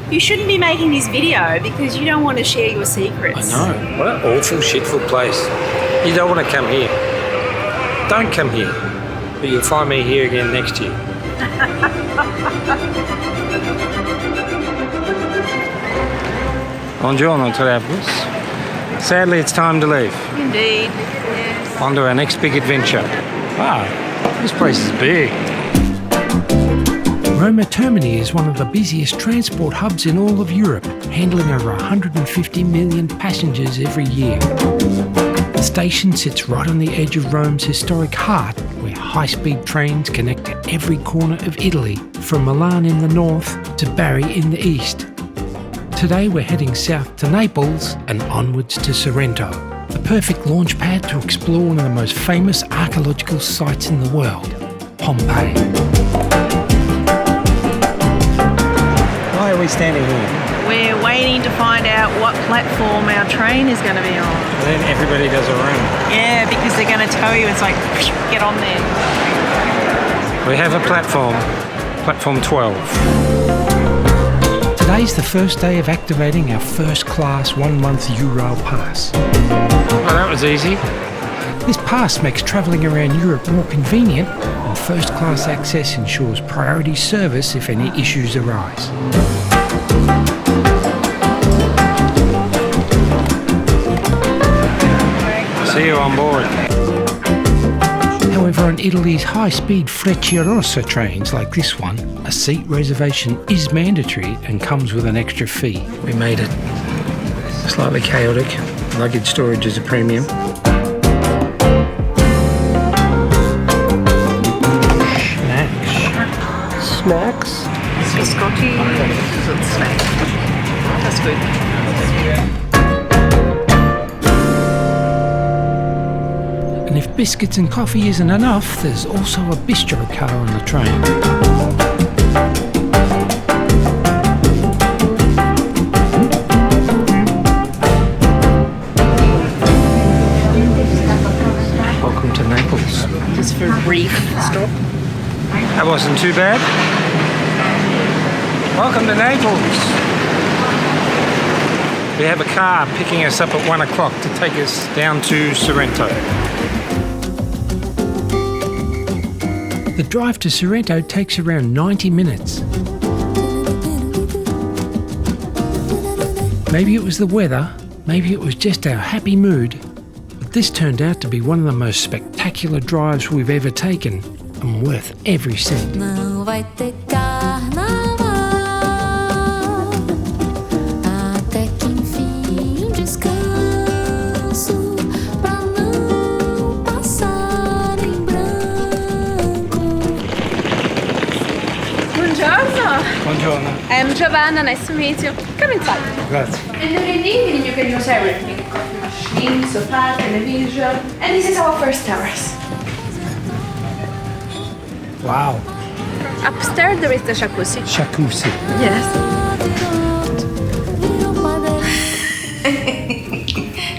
You shouldn't be making this video because you don't want to share your secrets. I know. What an awful, shitful place. You don't want to come here. Don't come here. But you'll find me here again next year. Buongiorno, travellers. Sadly, it's time to leave. Indeed, yes. On to our next big adventure. Wow, this place is big. Roma Termini is one of the busiest transport hubs in all of Europe, handling over 150 million passengers every year. The station sits right on the edge of Rome's historic heart, where high-speed trains connect to every corner of Italy, from Milan in the north to Bari in the east. Today we're heading south to Naples and onwards to Sorrento, the perfect launch pad to explore one of the most famous archaeological sites in the world, Pompeii. Why are we standing here? We're waiting to find out what platform our train is going to be on. Then everybody does a run. Yeah, because they're going to tell you, it's like, get on there. We have a platform 12. Today's the first day of activating our first-class 1-month Eurail pass. Oh, that was easy. This pass makes travelling around Europe more convenient, and first-class access ensures priority service if any issues arise. See you on board. However, on Italy's high-speed Frecciarossa trains like this one, a seat reservation is mandatory and comes with an extra fee. We made it. Slightly chaotic. Luggage storage is a premium. Snacks? Biscotti. Snack. That's good. And if biscuits and coffee isn't enough, there's also a bistro car on the train. Welcome to Naples. Just for a brief stop. That wasn't too bad. Welcome to Naples. We have a car picking us up at 1 o'clock to take us down to Sorrento. The drive to Sorrento takes around 90 minutes. Maybe it was the weather, maybe it was just our happy mood, but this turned out to be one of the most spectacular drives we've ever taken, and worth every cent. Buongiorno. I'm Giovanna, nice to meet you. Come inside. Grazie. And during the evening you can use everything. Coffee machine, sofa, television. And this is our first terrace. Wow. Upstairs there is the jacuzzi. Jacuzzi. Yes.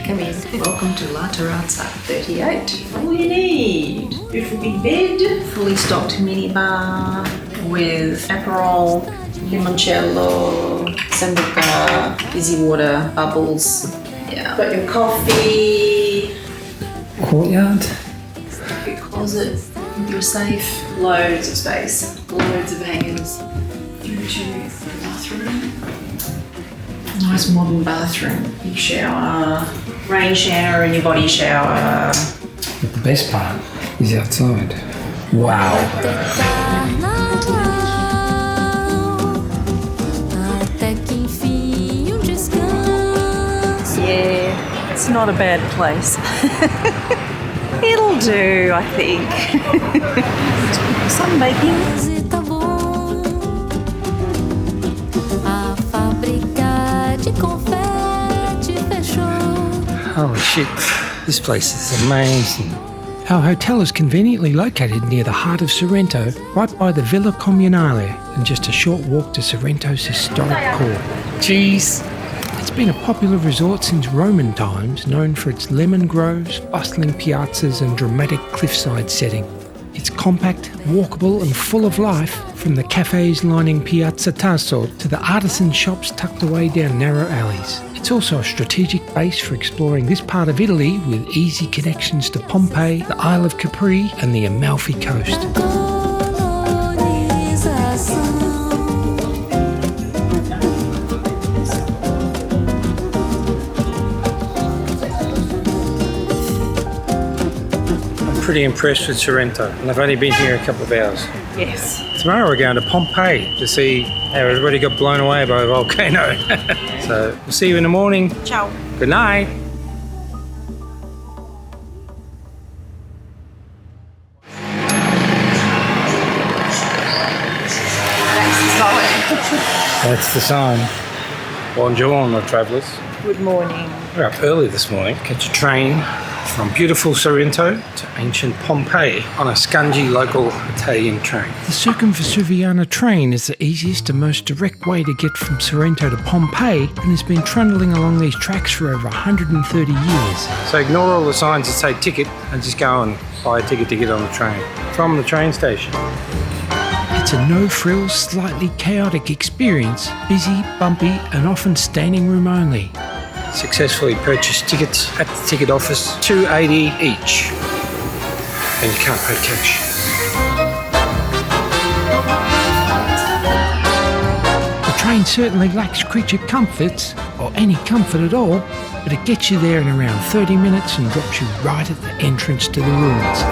Come in. Welcome to La Terrazza 38. All you need. Beautiful big bed, fully stocked minibar with Aperol, limoncello, sambuca, fizzy water, bubbles. Yeah. Got your coffee. Courtyard. Your closet, your safe. Loads of space. Loads of hangers. Into the bathroom. Nice modern bathroom. Big shower, rain shower and your body shower. But the best part is outside. Wow. Yeah, it's not a bad place. It'll do, I think. Sunbaking. Holy shit, this place is amazing. Our hotel is conveniently located near the heart of Sorrento, right by the Villa Comunale, and just a short walk to Sorrento's historic core. Cheese. It's been a popular resort since Roman times, known for its lemon groves, bustling piazzas and dramatic cliffside setting. It's compact, walkable and full of life, from the cafes lining Piazza Tasso to the artisan shops tucked away down narrow alleys. It's also a strategic base for exploring this part of Italy with easy connections to Pompeii, the Isle of Capri and the Amalfi Coast. Pretty impressed with Sorrento, and I've only been here a couple of hours. Yes. Tomorrow we're going to Pompeii to see how everybody got blown away by a volcano. So we'll see you in the morning. Ciao. Good night. That's the sign. Buongiorno, travellers. Good morning. We're up early this morning. Catch a train from beautiful Sorrento to ancient Pompeii on a scungy local Italian train. The Circumvesuviana train is the easiest and most direct way to get from Sorrento to Pompeii and has been trundling along these tracks for over 130 years. So ignore all the signs that say ticket and just go and buy a ticket to get on the train from the train station. It's a no-frills, slightly chaotic experience, busy, bumpy and often standing room only. Successfully purchased tickets at the ticket office, $2.80 each, and you can't pay cash. The train certainly lacks creature comforts, or any comfort at all, but it gets you there in around 30 minutes and drops you right at the entrance to the ruins.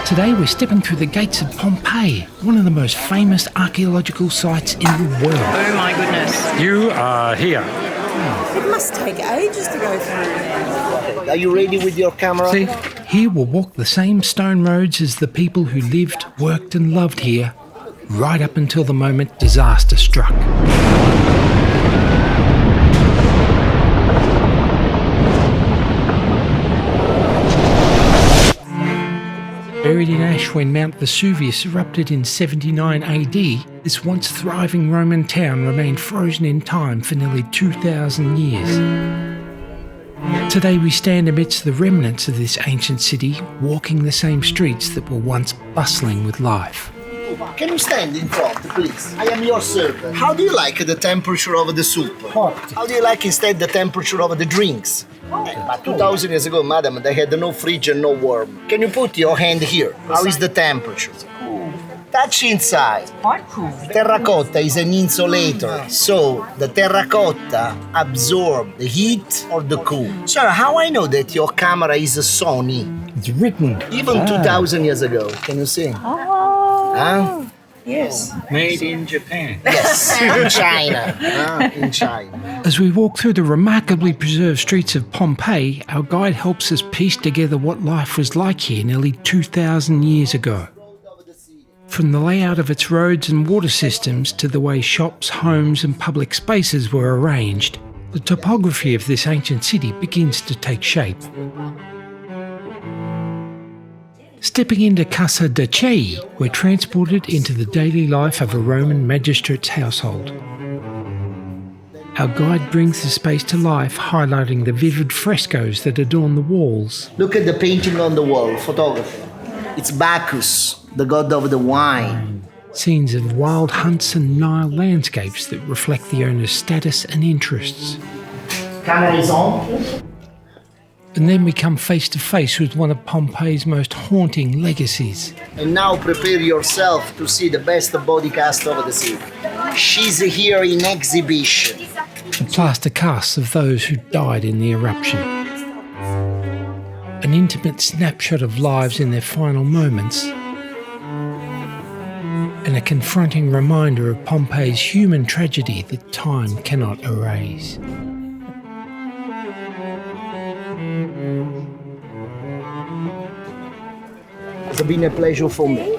Today we're stepping through the gates of Pompeii, one of the most famous archaeological sites in the world. Oh my goodness. You are here. It must take ages to go through. Are you ready with your camera? See, here we'll walk the same stone roads as the people who lived, worked and loved here, right up until the moment disaster struck. Buried in ash when Mount Vesuvius erupted in 79 AD, this once thriving Roman town remained frozen in time for nearly 2,000 years. Today we stand amidst the remnants of this ancient city, walking the same streets that were once bustling with life. Can you stand in front, please? I am your servant. How do you like the temperature of the soup? Hot. How do you like instead the temperature of the drinks? But 2,000 years ago, madam, they had no fridge and no warm. Can you put your hand here? How is the temperature? Touch inside. Quite cool. Terracotta is an insulator, so the terracotta absorbs the heat or the cool. Sir, how I know that your camera is a Sony? It's written. Even 2,000 years ago. Can you see? Huh? Yes. Made in Japan. Yes, in China. In China. As we walk through the remarkably preserved streets of Pompeii, our guide helps us piece together what life was like here nearly 2,000 years ago. From the layout of its roads and water systems to the way shops, homes and public spaces were arranged, the topography of this ancient city begins to take shape. Stepping into Casa de Cei, we're transported into the daily life of a Roman magistrate's household. Our guide brings the space to life, highlighting the vivid frescoes that adorn the walls. Look at the painting on the wall, photography. It's Bacchus, the god of the wine. Scenes of wild hunts and Nile landscapes that reflect the owner's status and interests. Camera is on. And then we come face to face with one of Pompeii's most haunting legacies. And now prepare yourself to see the best body cast of the city. She's here in exhibition. The plaster casts of those who died in the eruption. An intimate snapshot of lives in their final moments. And a confronting reminder of Pompeii's human tragedy that time cannot erase. It's been a pleasure for me.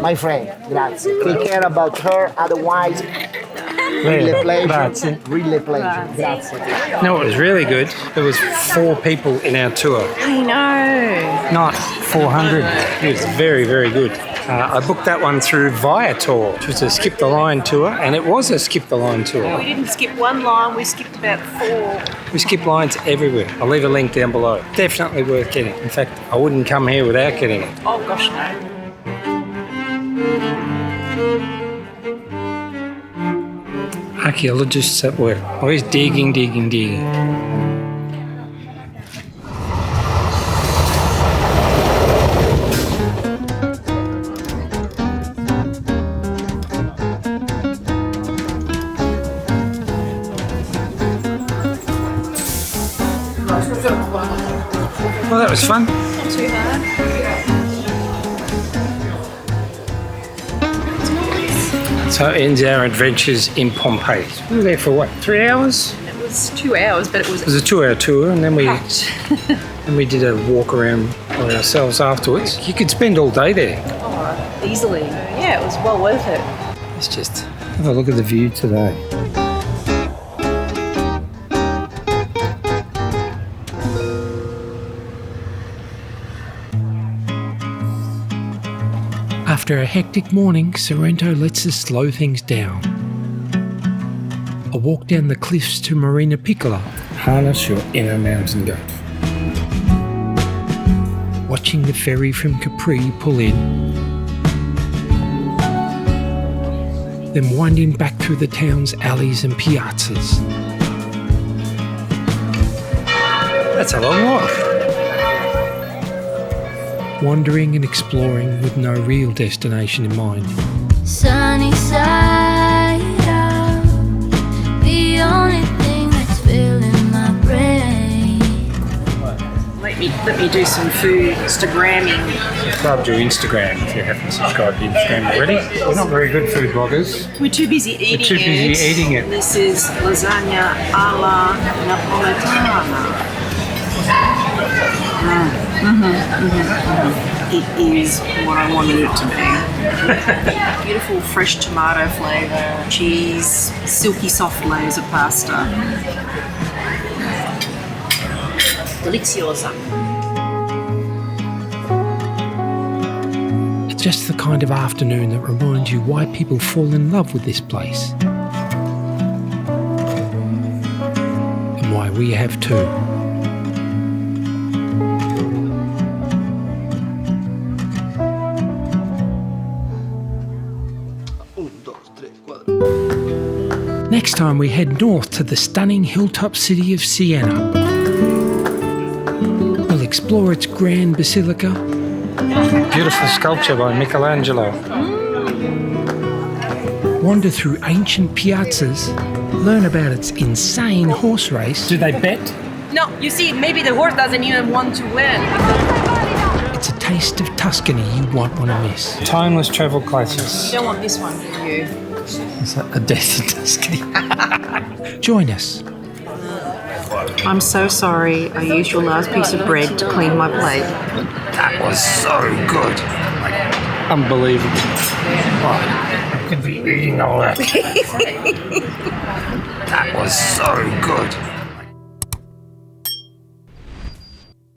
My friend, grazie. Take care about her, otherwise, really pleasure. Grazie. Really pleasure. Grazie. No, it was really good. There was 4 people in our tour, I know. not 400. It was very, very good. I booked that one through Viator, which was a skip the line tour, and it was a skip the line tour. We didn't skip one line, we skipped about 4. We skip lines everywhere. I'll leave a link down below. Definitely worth getting. In fact, I wouldn't come here without getting it. Oh gosh, no. Archaeologists at work. Always digging. Well, that was fun. Not too hard. So it ends our adventures in Pompeii. We were there for what, 3 hours? It was 2 hours, but it was It was a 2-hour tour, and then we packed. and we did a walk around by ourselves afterwards. You could spend all day there. Oh, easily. Yeah, it was well worth it. Let's just have a look at the view today. After a hectic morning, Sorrento lets us slow things down. A walk down the cliffs to Marina Piccola. Harness your inner mountain goat. Watching the ferry from Capri pull in. Then winding back through the town's alleys and piazzas. That's a long walk. Wandering and exploring with no real destination in mind. Sunny side out, the only thing that's filling my brain. Let me do some food Instagramming. Subscribe to Instagram if you haven't subscribed to Instagram already. We're not very good food bloggers. We're too busy eating We're too busy eating it. This is lasagna alla Napolitana. It is what I wanted it to be. Beautiful fresh tomato flavour, cheese, silky soft layers of pasta. Deliziosa. It's just the kind of afternoon that reminds you why people fall in love with this place. And why we have too. Next time we head north to the stunning hilltop city of Siena. We'll explore its grand basilica. Beautiful sculpture by Michelangelo. Wander through ancient piazzas. Learn about its insane horse race. Do they bet? No, you see, maybe the horse doesn't even want to win. It's a taste of Tuscany you won't want to miss. Timeless travel places. I don't want this one for you. Is that a death in Tuscany? Join us. I'm so sorry. I used your last piece of bread to clean my plate. That was so good. Like, unbelievable. Oh, I could be eating all that. That was so good.